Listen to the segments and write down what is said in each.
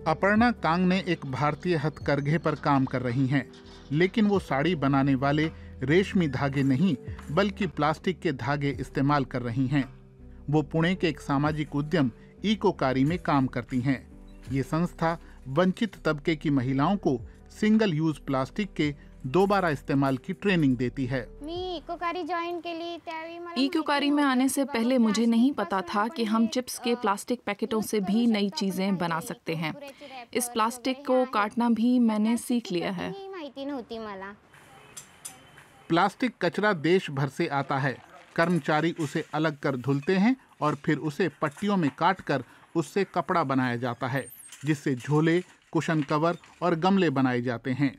Aparna Kong ने एक भारतीय हथकरघे पर काम कर रही हैं, लेकिन वो साड़ी बनाने वाले रेशमी धागे नहीं बल्कि प्लास्टिक के धागे इस्तेमाल कर रही हैं। वो पुणे के एक सामाजिक उद्यम इकोकारी में काम करती हैं। ये संस्था वंचित तबके की महिलाओं को सिंगल यूज प्लास्टिक के दोबारा इस्तेमाल की ट्रेनिंग देती है। इकोकारी में आने से पहले मुझे नहीं पता था कि हम चिप्स के प्लास्टिक पैकेटों से भी नई चीजें बना सकते हैं। इस प्लास्टिक को काटना भी मैंने सीख लिया है। प्लास्टिक कचरा देश भर से आता है। कर्मचारी उसे अलग कर धुलते हैं और फिर उसे पट्टियों में काटकर उससे कपड़ा बनाया जाता है, जिससे झोले, कुशन कवर और गमले बनाए जाते हैं।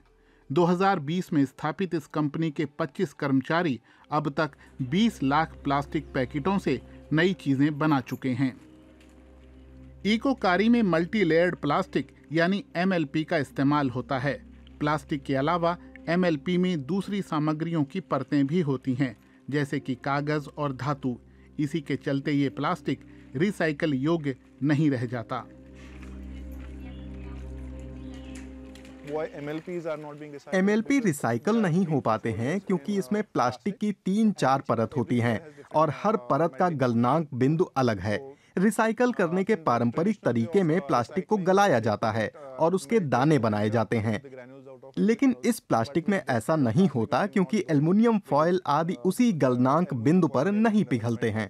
2020 में स्थापित इस कंपनी के 25 कर्मचारी अब तक 20 लाख प्लास्टिक पैकेटों से नई चीजें बना चुके हैं। इकोकारी में मल्टी लेयर्ड प्लास्टिक यानी MLP का इस्तेमाल होता है। प्लास्टिक के अलावा MLP में दूसरी सामग्रियों की परतें भी होती हैं, जैसे कि कागज और धातु। इसी के चलते ये प्लास्टिक रिसाइकल योग्य नहीं रह जाता। MLP रिसाइकल नहीं हो पाते हैं क्योंकि इसमें प्लास्टिक की 3-4 परत होती हैं और हर परत का गलनांक बिंदु अलग है। रिसाइकल करने के पारंपरिक तरीके में प्लास्टिक को गलाया जाता है और उसके दाने बनाए जाते हैं, लेकिन इस प्लास्टिक में ऐसा नहीं होता क्योंकि एल्युमिनियम फॉयल आदि उसी गलनांक बिंदु पर नहीं पिघलते हैं।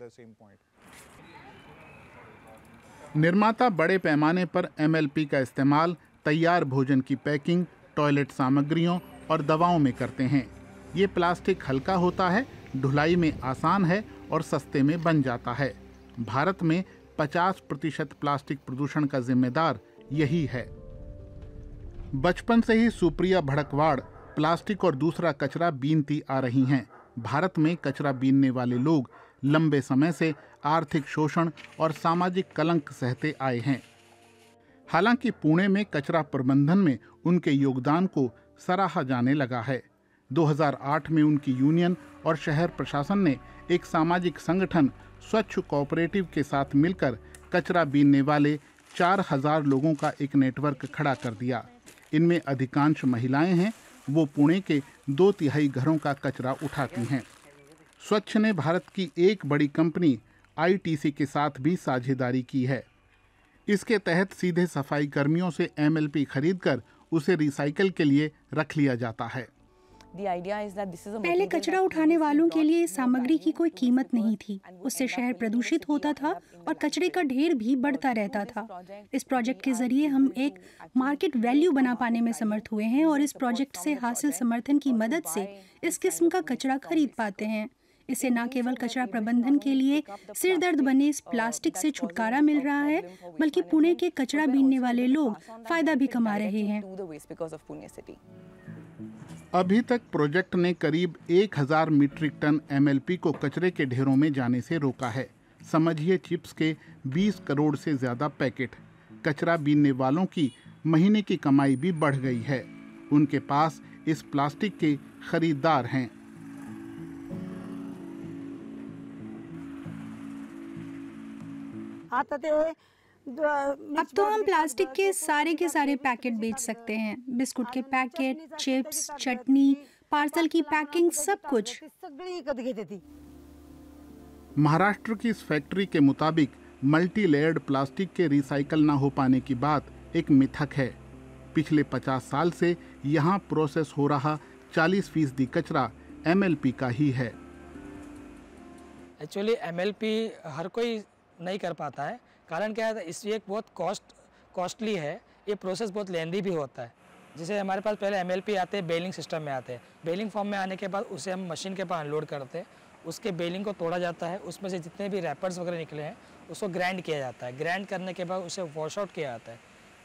निर्माता बड़े पैमाने पर MLP का इस्तेमाल तैयार भोजन की पैकिंग, टॉयलेट सामग्रियों और दवाओं में करते हैं। ये प्लास्टिक हल्का होता है, ढुलाई में आसान है और सस्ते में बन जाता है। भारत में 50% प्लास्टिक प्रदूषण का जिम्मेदार यही है। बचपन से ही सुप्रिया भड़कवाड़ प्लास्टिक और दूसरा कचरा बीनती आ रही हैं। भारत में कचरा बीनने वाले लोग लंबे समय से आर्थिक शोषण और सामाजिक कलंक सहते आए हैं। हालांकि पुणे में कचरा प्रबंधन में उनके योगदान को सराहा जाने लगा है। 2008 में उनकी यूनियन और शहर प्रशासन ने एक सामाजिक संगठन स्वच्छ कोऑपरेटिव के साथ मिलकर कचरा बीनने वाले 4000 लोगों का एक नेटवर्क खड़ा कर दिया। इनमें अधिकांश महिलाएं हैं। वो पुणे के 2/3 घरों का कचरा उठाती हैं। स्वच्छ ने भारत की एक बड़ी कंपनी ITC के साथ भी साझेदारी की है। इसके तहत सीधे सफाई कर्मियों से MLP खरीदकर उसे रिसाइकल के लिए रख लिया जाता है। पहले कचरा उठाने वालों के लिए इस सामग्री की कोई कीमत नहीं थी। उससे शहर प्रदूषित होता था और कचरे का ढेर भी बढ़ता रहता था। इस प्रोजेक्ट के जरिए हम एक मार्केट वैल्यू बना पाने में समर्थ हुए हैं और इस प्रोजेक्ट से हासिल समर्थन की मदद से इस किस्म का कचरा खरीद पाते हैं। इससे न केवल कचरा प्रबंधन के लिए सिरदर्द बने इस प्लास्टिक से छुटकारा मिल रहा है, बल्कि पुणे के कचरा बीनने वाले लोग फायदा भी कमा रहे हैं। अभी तक प्रोजेक्ट ने करीब 1000 मीट्रिक टन MLP को कचरे के ढेरों में जाने से रोका है। समझिए चिप्स के 20 करोड़ से ज्यादा पैकेट। कचरा बीनने वालों की महीने की कमाई भी बढ़ गई है। उनके पास इस प्लास्टिक के खरीदार हैं। अब तो हम प्लास्टिक के सारे पैकेट बेच सकते हैं। बिस्कुट के पैकेट, चिप्स, चटनी, पार्सल की पैकिंग, सब कुछ। महाराष्ट्र की इस फैक्ट्री के मुताबिक मल्टी लेयर्ड प्लास्टिक के रिसाइकल ना हो पाने की बात एक मिथक है। पिछले 50 साल से यहाँ प्रोसेस हो रहा 40% कचरा MLP का ही है। एक्चुअली MLP हर कोई नहीं कर पाता है। कारण क्या है, इसलिए बहुत कॉस्टली है। ये प्रोसेस बहुत लेंदी भी होता है। जैसे हमारे पास पहले MLP आते हैं, बेलिंग सिस्टम में आते हैं। बेलिंग फॉर्म में आने के बाद उसे हम मशीन के पास अनलोड करते हैं। उसके बेलिंग को तोड़ा जाता है, उसमें से जितने भी रैपर्स वगैरह निकले हैं उसको ग्राइंड किया जाता है। ग्राइंड करने के बाद उसे वॉश आउट किया जाता है।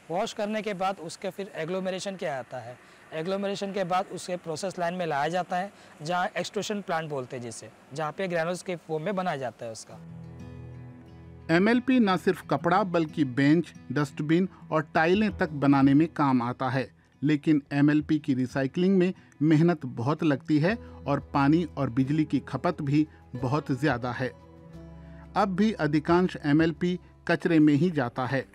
वॉश करने के बाद उसके फिर एग्लोमरेशन किया जाता है। एग्लोमरेशन के बाद उसे प्रोसेस लाइन में लाया जाता है, जहाँ एक्सट्रूशन प्लांट बोलते हैं जिसे, जहाँ पे ग्रैनुल्स के फॉर्म में बनाया जाता है उसका। MLP न सिर्फ कपड़ा बल्कि बेंच, डस्टबिन और टाइलें तक बनाने में काम आता है। लेकिन MLP की रिसाइकलिंग में मेहनत बहुत लगती है और पानी और बिजली की खपत भी बहुत ज़्यादा है। अब भी अधिकांश MLP कचरे में ही जाता है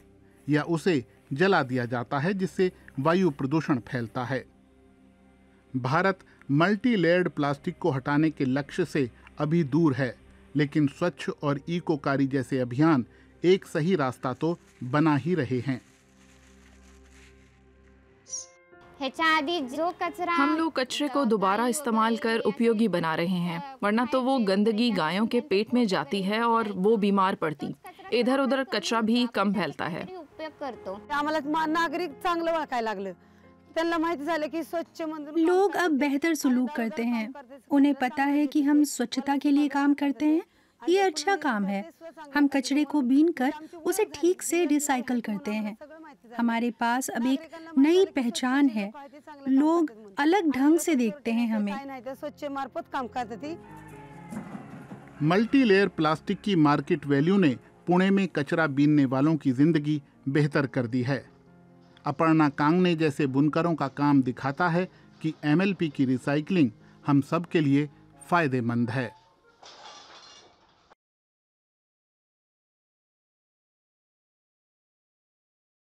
या उसे जला दिया जाता है, जिससे वायु प्रदूषण फैलता है। भारत मल्टी लेयर्ड प्लास्टिक को हटाने के लक्ष्य से अभी दूर है, लेकिन स्वच्छ और इकोकारी जैसे अभियान एक सही रास्ता तो बना ही रहे हैं। हम लोग कचरे को दोबारा इस्तेमाल कर उपयोगी बना रहे हैं, वरना तो वो गंदगी गायों के पेट में जाती है और वो बीमार पड़ती। इधर उधर कचरा भी कम फैलता है। लोग अब बेहतर सुलूक करते हैं। उन्हें पता है कि हम स्वच्छता के लिए काम करते हैं, ये अच्छा काम है। हम कचरे को बीन कर उसे ठीक से रिसाइकल करते हैं। हमारे पास अब एक नई पहचान है, लोग अलग ढंग से देखते हैं हमें। मल्टी लेयर प्लास्टिक की मार्केट वैल्यू ने पुणे में कचरा बीनने वालों की जिंदगी बेहतर कर दी है। अपर्णा कांगने जैसे बुनकरों का काम दिखाता है कि MLP की रिसाइकलिंग हम सब के लिए फायदेमंद है।